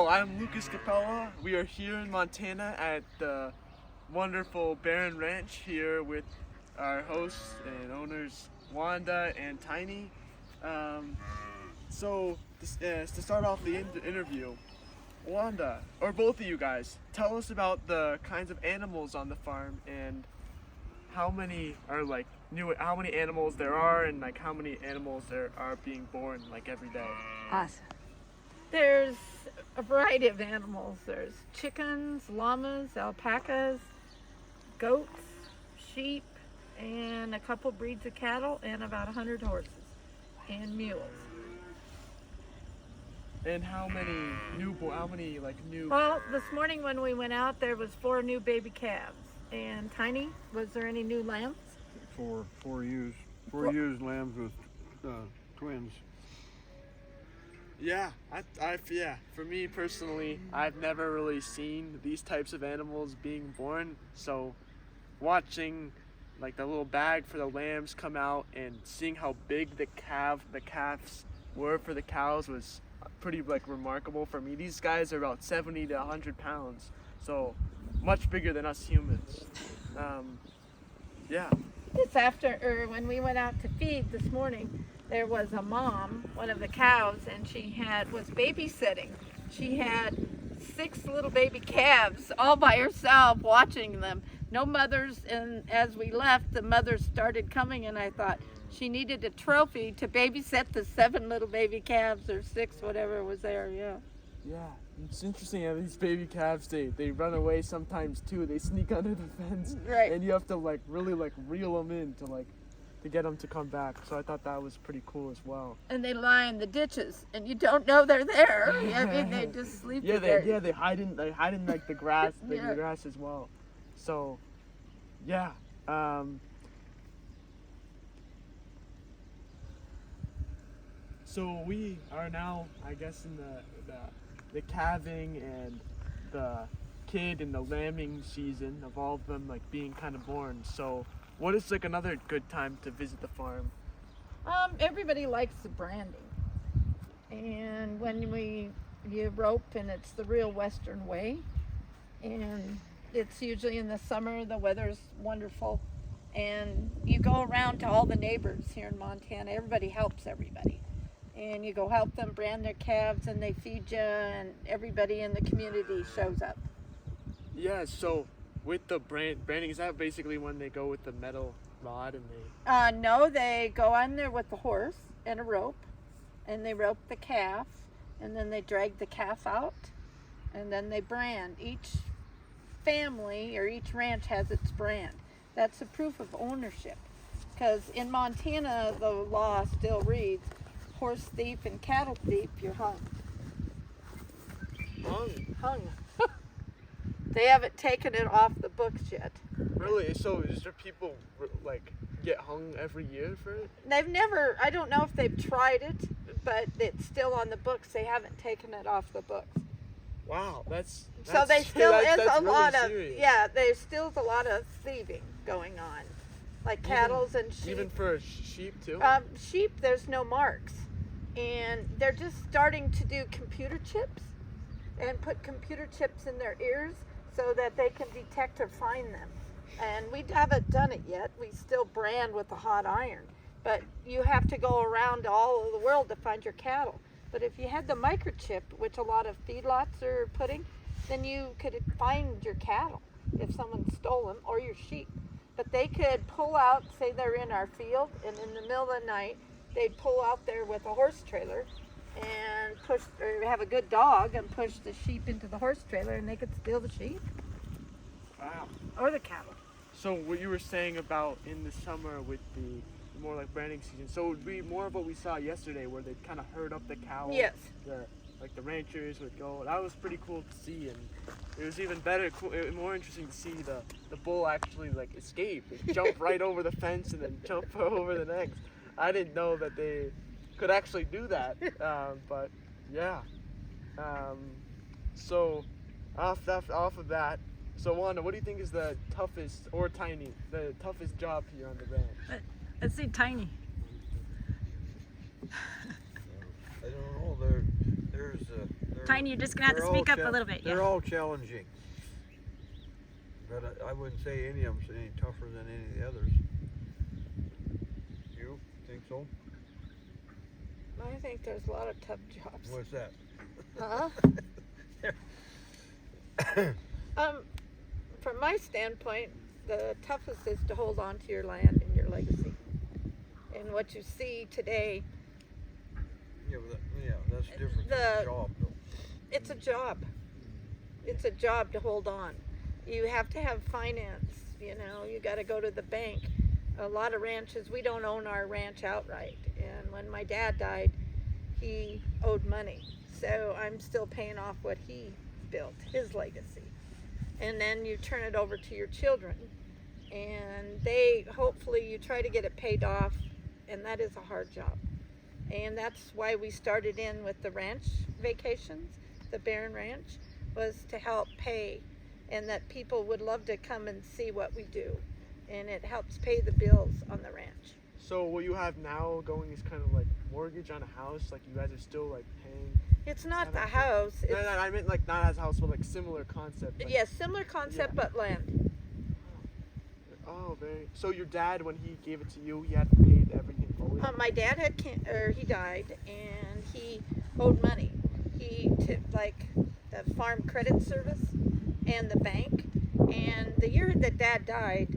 So I'm Lucas Capella. We are here in Montana at the wonderful Barron Ranch here with our hosts and owners Wanda and Tiny. To start off the interview, Wanda, or both of you guys, tell us about the kinds of animals on the farm and how many animals there are and like how many animals there are being born like every day. Awesome. There's a variety of animals. There's chickens, llamas, alpacas, goats, sheep, and a couple breeds of cattle, and about 100 horses and mules. And how many new? Well, this morning when we went out, there was 4 new baby calves. And Tiny, was there any new lambs? Four ewes lambs with twins. Yeah, for me personally, I've never really seen these types of animals being born. So, watching like the little bag for the lambs come out and seeing how big the calves were for the cows was pretty remarkable for me. These guys are about 70 to 100 pounds, so much bigger than us humans. Yeah. When we went out to feed this morning, there was a mom, one of the cows, and was babysitting. She had 6 little baby calves all by herself watching them. No mothers, and as we left, the mothers started coming, and I thought she needed a trophy to babysit the 7 little baby calves, or 6, whatever was there, yeah. Yeah, it's interesting how these baby calves, they run away sometimes too. They sneak under the fence, right, and you have to really reel them in to get them to come back. So I thought that was pretty cool as well. And they lie in the ditches, and you don't know they're there. I mean, they just sleep there. Yeah, they hide in like the grass, the grass as well. So, yeah. So we are now, I guess, in the calving and the kid and the lambing season of all of them being kind of born. So what is another good time to visit the farm? Everybody likes the branding, and when you rope, and it's the real Western way, and it's usually in the summer. The weather's wonderful, and you go around to all the neighbors here in Montana. Everybody helps everybody. And you go help them brand their calves, and they feed you, and everybody in the community shows up. Yeah, so with the branding, is that basically when they go with the metal rod and they... No, they go on there with the horse and a rope, and they rope the calf, and then they drag the calf out, and then they brand. Each family or each ranch has its brand. That's a proof of ownership, because in Montana, the law still reads, horse thief and cattle thief, you're hung. Hung. They haven't taken it off the books yet. Really? So is there people get hung every year for it? They've never, I don't know if they've tried it, but it's still on the books. They haven't taken it off the books. Wow, that's so they still is a really lot of serious. there's still a lot of thieving going on, like cattle and sheep. Even for sheep too. Sheep, there's no marks. And they're just starting to do computer chips and put computer chips in their ears so that they can detect or find them. And we haven't done it yet. We still brand with a hot iron. But you have to go around all over the world to find your cattle. But if you had the microchip, which a lot of feedlots are putting, then you could find your cattle if someone stole them, or your sheep. But they could pull out, say they're in our field, and in the middle of the night, they'd pull out there with a horse trailer and push, or have a good dog and push the sheep into the horse trailer, and they could steal the sheep. Wow. Or the cattle. So what you were saying about in the summer with the more branding season, so it would be more of what we saw yesterday where they'd kind of herd up the cows. Yes. The ranchers would go. That was pretty cool to see, and it was even more interesting to see the bull actually escape. They jump right over the fence and then jump over the next. I didn't know that they could actually do that, but yeah. So off of that, so Wanda, what do you think is the toughest, or Tiny, the toughest job here on the ranch? Let's say Tiny. I don't know. There Tiny, you're just gonna have to They're all speak up a chal- little bit. They're Yeah. all challenging, but I wouldn't say any of them's any tougher than any of the others. You think so? I think there's a lot of tough jobs. What's that? Huh? From my standpoint, the toughest is to hold on to your land and your legacy. And what you see today, Yeah, that's different The- than a job, though. it's a job. It's a job to hold on. You have to have finance, you know, you got to go to the bank. A lot of ranches, we don't own our ranch outright. And when my dad died, he owed money. So I'm still paying off what he built, his legacy. And then you turn it over to your children. And hopefully you try to get it paid off. And that is a hard job. And that's why we started in with the ranch vacations, the Barron Ranch, was to help pay, and that people would love to come and see what we do. And it helps pay the bills on the ranch. So what you have now going is kind of like mortgage on a house. Like you guys are still like paying. It's not the Okay. house. It's, No, I meant like not as a house, but like similar concept. Like, yes, similar concept, Yeah. but land. Oh, very. So your dad, when he gave it to you, he had paid everything forward. My dad he died, and he owed money. He took like the farm credit service and the bank. And the year that Dad died,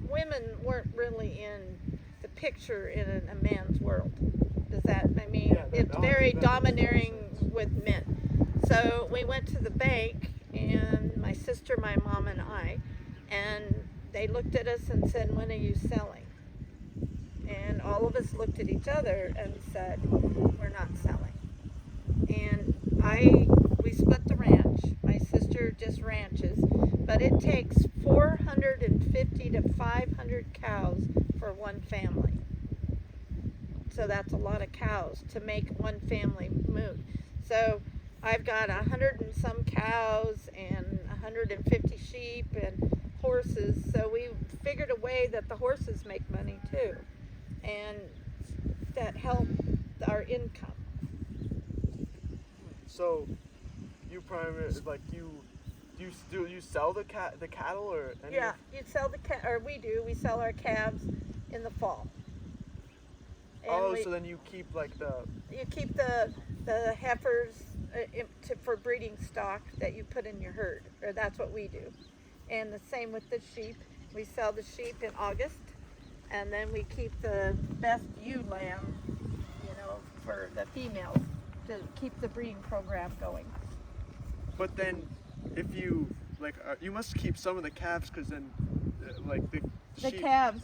women weren't really in the picture in a man's world. Does that? I mean, Yeah, it's that- very that makes domineering sense. with men. So we went to the bank, and my sister, my mom, and I, and they looked at us and said, "When are you selling?" And all of us looked at each other and said, "We're not selling." And we split the ranch. My sister just ranches, but it takes 450 to 500 cows for one family. So that's a lot of cows to make one family move. So I've got 100 and some cows and 150 sheep and horses. So we figured a way that the horses make money too, and that help our income. So you primarily like you sell the cattle or any Yeah, of- you sell we sell our calves in the fall. And Oh, so then you keep like you keep the heifers for breeding stock that you put in your herd, or that's what we do. And the same with the sheep. We sell the sheep in August, and then we keep the best ewe lamb, for the females to keep the breeding program going. But then, if you like, you must keep some of the calves because then, like the The sheep. calves,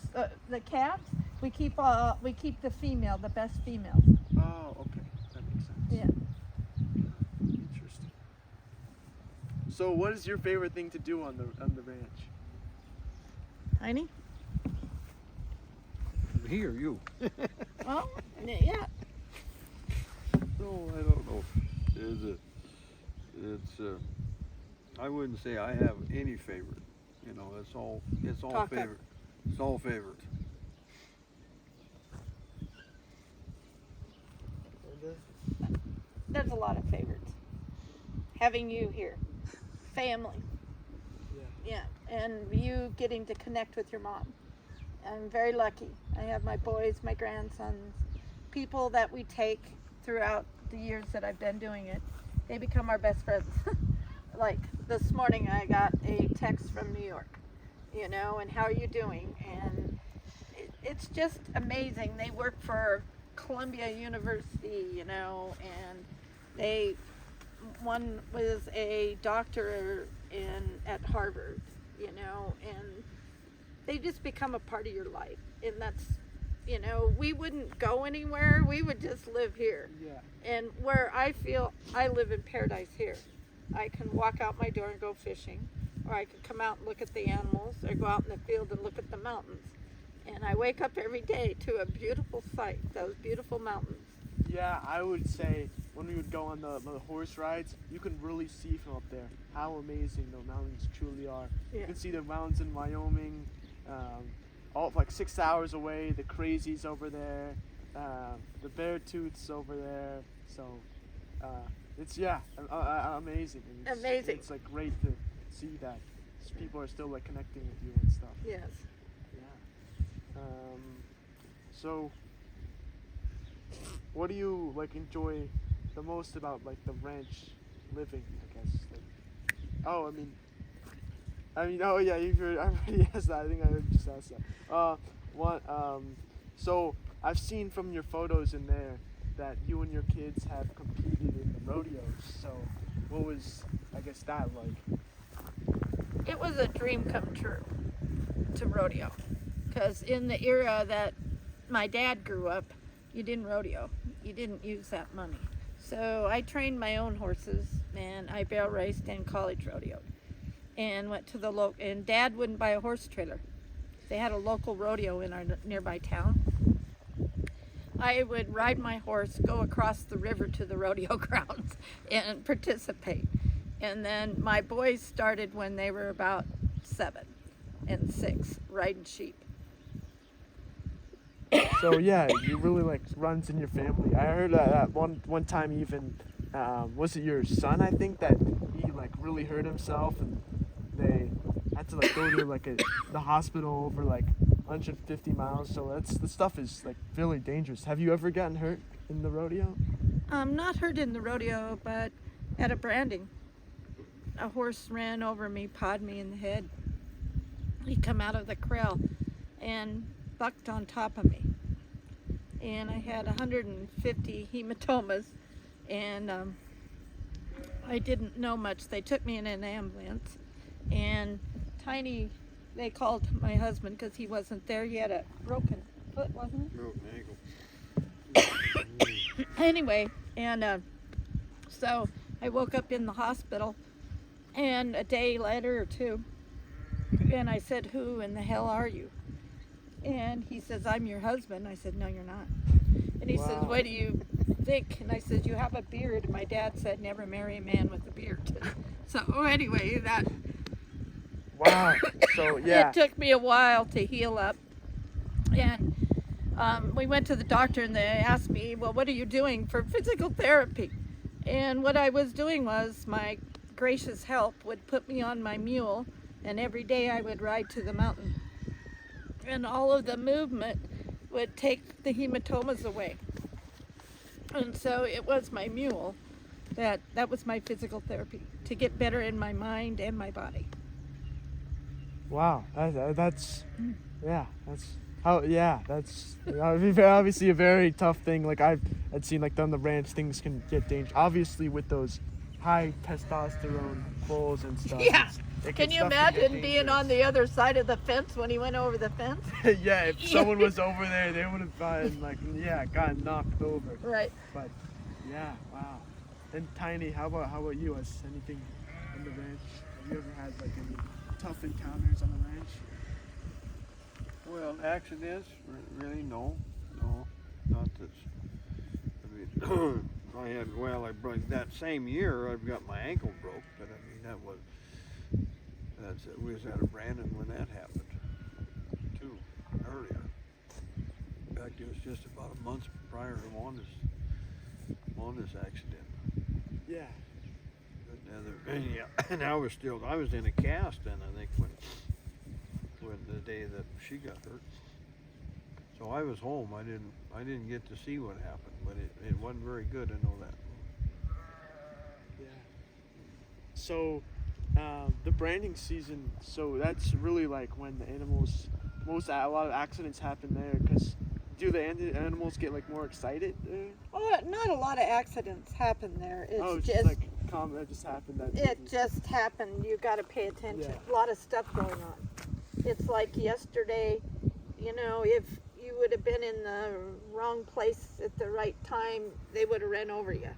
we keep the female, the best females. Oh, okay, that makes sense. Yeah. Interesting. So, what is your favorite thing to do on the ranch? Tiny? He or you? Well, yeah. No, I don't know. I wouldn't say I have any favorite. It's all Talk up. favorite. It's all favorite. There's a lot of favorites. Having you here, family. Yeah, and you getting to connect with your mom. I'm very lucky. I have my boys, my grandsons, people that we take throughout the years that I've been doing it. They become our best friends. Like this morning, I got a text from New York, and how are you doing? And it's just amazing. They work for Columbia University, and one was a doctor at Harvard, and they just become a part of your life. And that's, we wouldn't go anywhere. We would just live here. Yeah. And where I feel I live in paradise here. I can walk out my door and go fishing, or I could come out and look at the animals, or go out in the field and look at the mountains. And I wake up every day to a beautiful sight, those beautiful mountains. Yeah, I would say when we would go on the horse rides, you can really see from up there how amazing the mountains truly are. Yeah. You can see the mountains in Wyoming, all like 6 hours away. The Crazies over there, the Beartooths over there. So It's amazing. And Amazing. It's like great to see that people are still like connecting with you and stuff. Yes. Yeah. So, what do you like enjoy the most about like the ranch living? I guess. Like, oh, oh yeah, you've heard. I already asked that. I think I heard you just ask that. What? So I've seen from your photos in there that you and your kids have competed in the rodeos. So, what was, I guess, that like? It was a dream come true to rodeo, because in the era that my dad grew up, you didn't rodeo. You didn't use that money. So I trained my own horses, and I barrel raced and college rodeoed, and went to the local. And Dad wouldn't buy a horse trailer. They had a local rodeo in our nearby town. I would ride my horse, go across the river to the rodeo grounds, and participate. And then my boys started when they were about 7 and 6, riding sheep. So yeah, you really like runs in your family. I heard that one time even was it your son? I think that he like really hurt himself and they had to like go to like the hospital over like 150 miles. So the stuff is like really dangerous. Have you ever gotten hurt in the rodeo? Not hurt in the rodeo, but at a branding. A horse ran over me, pawed me in the head. He come out of the corral and bucked on top of me. And I had 150 hematomas, and I didn't know much. They took me in an ambulance, and Tiny, they called my husband because he wasn't there. He had a broken foot, wasn't it? Broken ankle. Anyway, and so I woke up in the hospital, and a day later or two, and I said, "Who in the hell are you?" And he says, "I'm your husband." I said, "No, you're not." And he says, "What do you think?" And I said, "You have a beard." My dad said, "Never marry a man with a beard." So anyway, that. Wow. So yeah. It took me a while to heal up, and we went to the doctor, and they asked me, "Well, what are you doing for physical therapy?" And what I was doing was my gracious help would put me on my mule, and every day I would ride to the mountain, and all of the movement would take the hematomas away. And so it was my mule that was my physical therapy to get better in my mind and my body. Wow. That's obviously a very tough thing. Like I'd seen like on the ranch, things can get dangerous. Obviously with those high testosterone bulls and stuff. Yeah. Can you imagine being on the other side of the fence when he went over the fence? Yeah, if someone was over there, they would have gotten knocked over. Right. But yeah, wow. And Tiny, how about you? Has anything on the ranch? Have you ever had like any tough encounters on the ranch? Well, accidents, really, no, not that. I mean, that same year, I've got my ankle broke, but I mean, we was at a Brandon when that happened, too, earlier. In fact, it was just about a month prior to Wanda's accident. Yeah. And I was in a cast then, I think, when the day that she got hurt. So I was home. I didn't get to see what happened, but it wasn't very good. I know that. Yeah. So, the branding season. So that's really like when the animals. A lot of accidents happen there. Cause do the animals get like more excited there? Well, not a lot of accidents happen there. It's just like that just happened. It just happened. You got to pay attention. Yeah. A lot of stuff going on. It's like yesterday, if you would have been in the wrong place at the right time, they would have ran over you.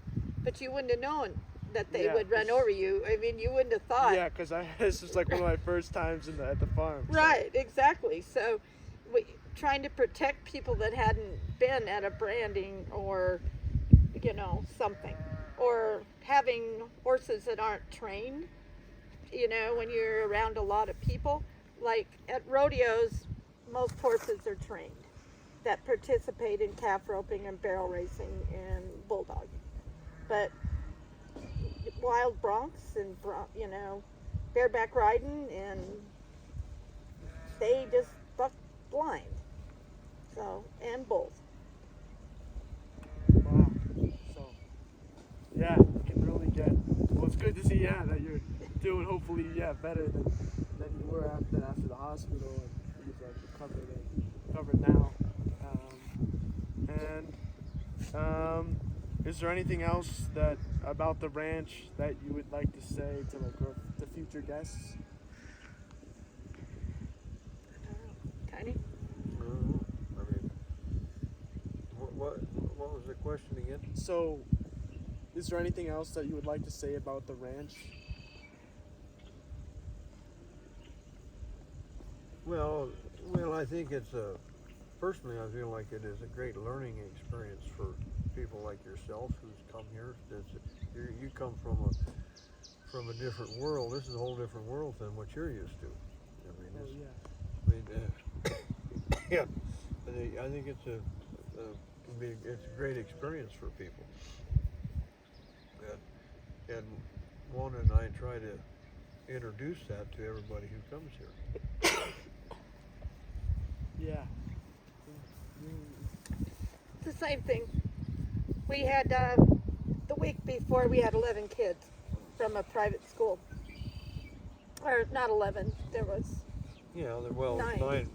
But you wouldn't have known that they would run over you. I mean, you wouldn't have thought. Yeah, because this was like one of my first times at the farm. So. Right, exactly. So trying to protect people that hadn't been at a branding or, something. Or having horses that aren't trained, when you're around a lot of people. Like at rodeos, most horses are trained that participate in calf roping and barrel racing and bulldogging. But wild broncs and bareback riding, and they just buck blind. So, and bulls. Wow. So, yeah, you can really get. Well, it's good to see, that you're doing hopefully, better than you were after the hospital, and you've recovered now. Is there anything else that about the ranch that you would like to say to to future guests? Tiny? I mean, what was the question again? So, is there anything else that you would like to say about the ranch? Well, I think personally, I feel like it is a great learning experience for people like yourself who's come here. You come from a different world. This is a whole different world than what you're used to. Yeah. I think it's a great experience for people. And Mona and I try to introduce that to everybody who comes here. Yeah. It's the same thing. We had, the week before, we had 11 kids from a private school. Or not 11, there was Yeah,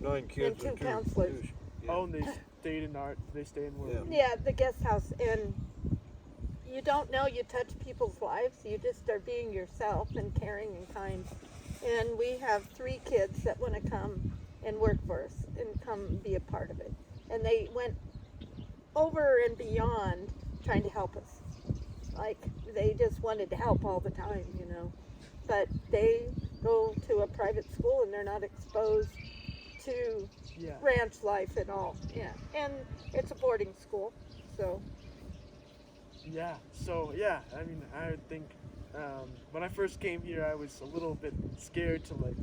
nine kids and two counselors. Oh, and they stay in where? Yeah, the guest house. And you don't know you touch people's lives. You just are being yourself and caring and kind. And we have 3 kids that want to come and work for us and come be a part of it. And they went over and beyond trying to help us. Like, they just wanted to help all the time, But they go to a private school and they're not exposed to ranch life at all. Yeah. And it's a boarding school, so. Yeah. So, I mean, I would think when I first came here, I was a little bit scared to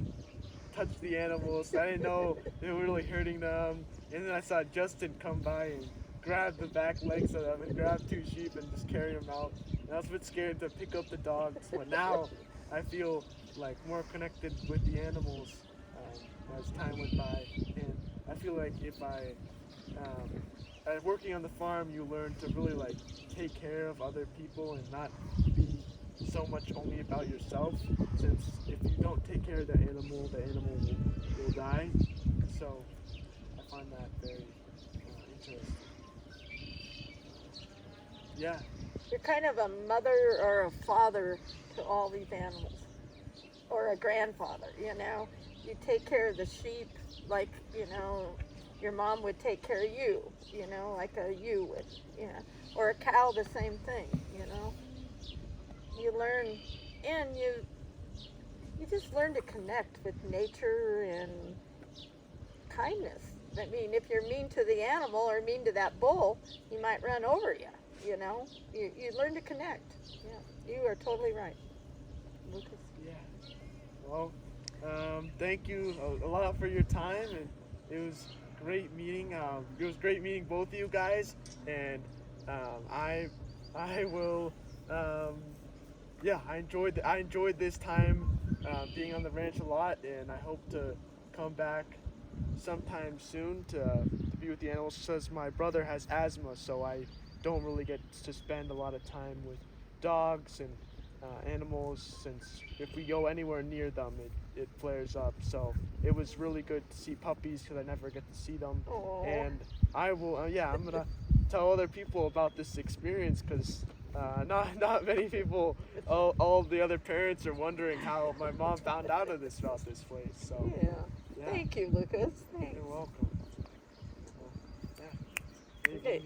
touch the animals. I didn't know they were really hurting them. And then I saw Justin come by and grab the back legs of them and grab 2 sheep and just carry them out. And I was a bit scared to pick up the dogs, but now I feel more connected with the animals as time went by. And I feel like if working on the farm, you learn to really take care of other people and not be so much only about yourself, since if you don't take care of the animal will die. So I find that very interesting. Yeah. You're kind of a mother or a father to all these animals, or a grandfather, You take care of the sheep like, your mom would take care of you, like a ewe would, or a cow, the same thing, You learn, and you just learn to connect with nature and kindness. I mean, if you're mean to the animal or mean to that bull, he might run over you. You learn to connect. Yeah, you are totally right, Lucas. Yeah. Well, thank you a lot for your time, and it was great meeting. It was great meeting both of you guys, and I will. I enjoyed this time being on the ranch a lot, and I hope to come back sometime soon to be with the animals, because my brother has asthma, so I don't really get to spend a lot of time with dogs and animals, since if we go anywhere near them, it flares up. So it was really good to see puppies, because I never get to see them. Aww. And I will, I'm gonna tell other people about this experience, because not many people, all the other parents are wondering how my mom found out about this place. So Yeah. Thank you, Lucas. Thanks. You're welcome. Well, Okay.